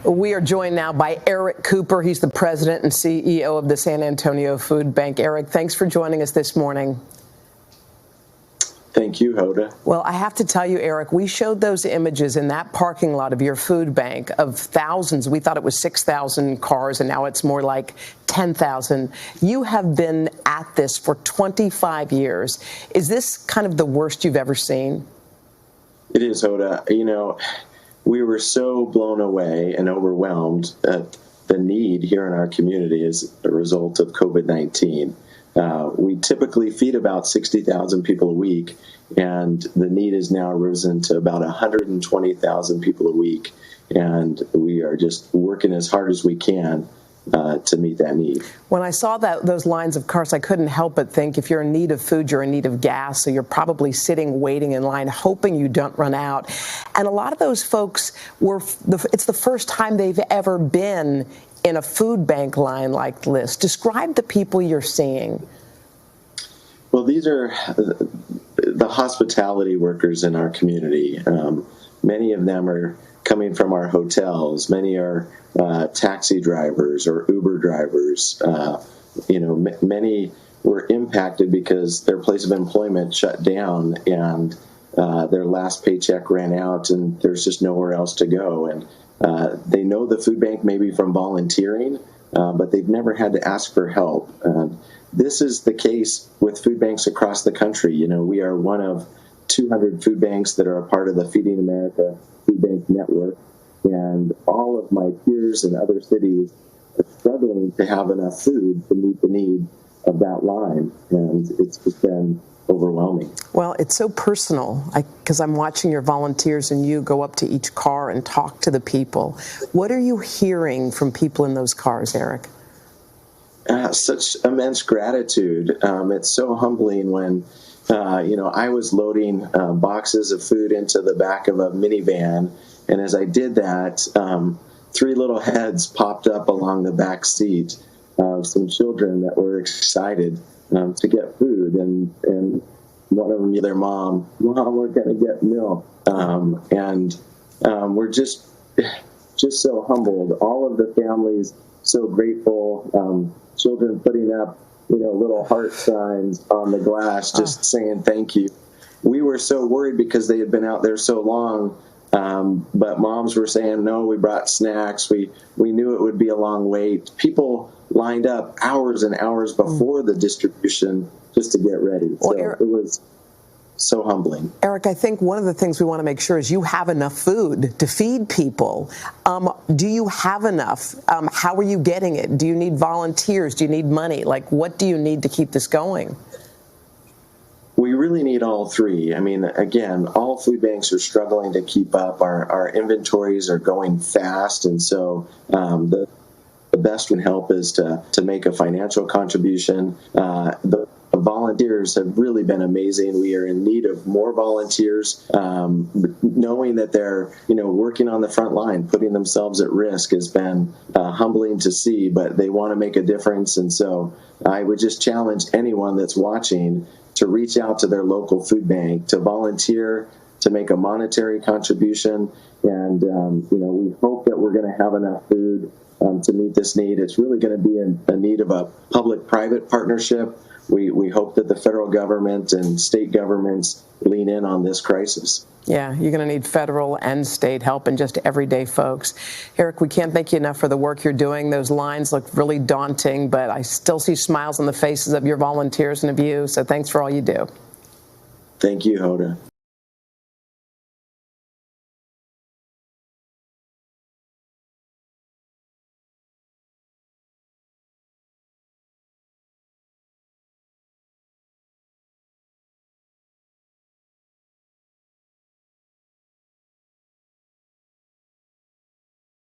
We are joined now by Eric Cooper. He's the president and CEO of the San Antonio Food Bank. Eric, thanks for joining us this morning. Thank you, Hoda. Well, I have to tell you, Eric, we showed those images in that parking lot of your food bank of thousands. We thought it was 6,000 cars, and now it's more like 10,000. You have been at this for 25 years. Is this kind of the worst you've ever seen? It is, Hoda. You know, we were so blown away and overwhelmed at the need here in our community as a result of COVID-19. We typically feed about 60,000 people a week, and the need has now risen to about 120,000 people a week. And we are just working as hard as we can to meet that need. When I saw those lines of cars, I couldn't help but think if you're in need of food, you're in need of gas. So you're probably sitting, waiting in line, hoping you don't run out. And a lot of those folks it's the first time they've ever been in a food bank line like this. Describe the people you're seeing. Well, these are the hospitality workers in our community. Many of them are coming from our hotels. Many are taxi drivers or Uber drivers. Many were impacted because their place of employment shut down and their last paycheck ran out and there's just nowhere else to go. And they know the food bank maybe from volunteering, but they've never had to ask for help. This is the case with food banks across the country. You know, we are one of 200 food banks that are a part of the Feeding America Food Bank Network, and all of my peers in other cities are struggling to have enough food to meet the need of that line, and it's just been overwhelming. Well, it's so personal because I'm watching your volunteers and you go up to each car and talk to the people. What are you hearing from people in those cars, Eric? Such immense gratitude. It's so humbling when, I was loading boxes of food into the back of a minivan, and as I did that, three little heads popped up along the back seat of some children that were excited to get food, and one of them, their mom, we're going to get milk, and we're just so humbled. All of the families so grateful. Children putting up, little heart signs on the glass, just saying thank you. We were so worried because they had been out there so long, but moms were saying, no, we brought snacks. We knew it would be a long wait. People lined up hours and hours before the distribution just to get ready. So it was so humbling. Eric, I think one of the things we want to make sure is you have enough food to feed people. Do you have enough? How are you getting it? Do you need volunteers? Do you need money? Like, what do you need to keep this going? We really need all three. I mean, again, all food banks are struggling to keep up. Our inventories are going fast, and so the best can help is to make a financial contribution. The volunteers have really been amazing. We are in need of more volunteers. Knowing that they're, working on the front line, putting themselves at risk has been humbling to see, but they want to make a difference. And so I would just challenge anyone that's watching to reach out to their local food bank, to volunteer, to make a monetary contribution. And, we hope that we're going to have enough food to meet this need. It's really going to be in need of a public-private partnership. We hope that the federal government and state governments lean in on this crisis. Yeah, you're going to need federal and state help and just everyday folks. Eric, we can't thank you enough for the work you're doing. Those lines look really daunting, but I still see smiles on the faces of your volunteers and of you, so thanks for all you do. Thank you, Hoda.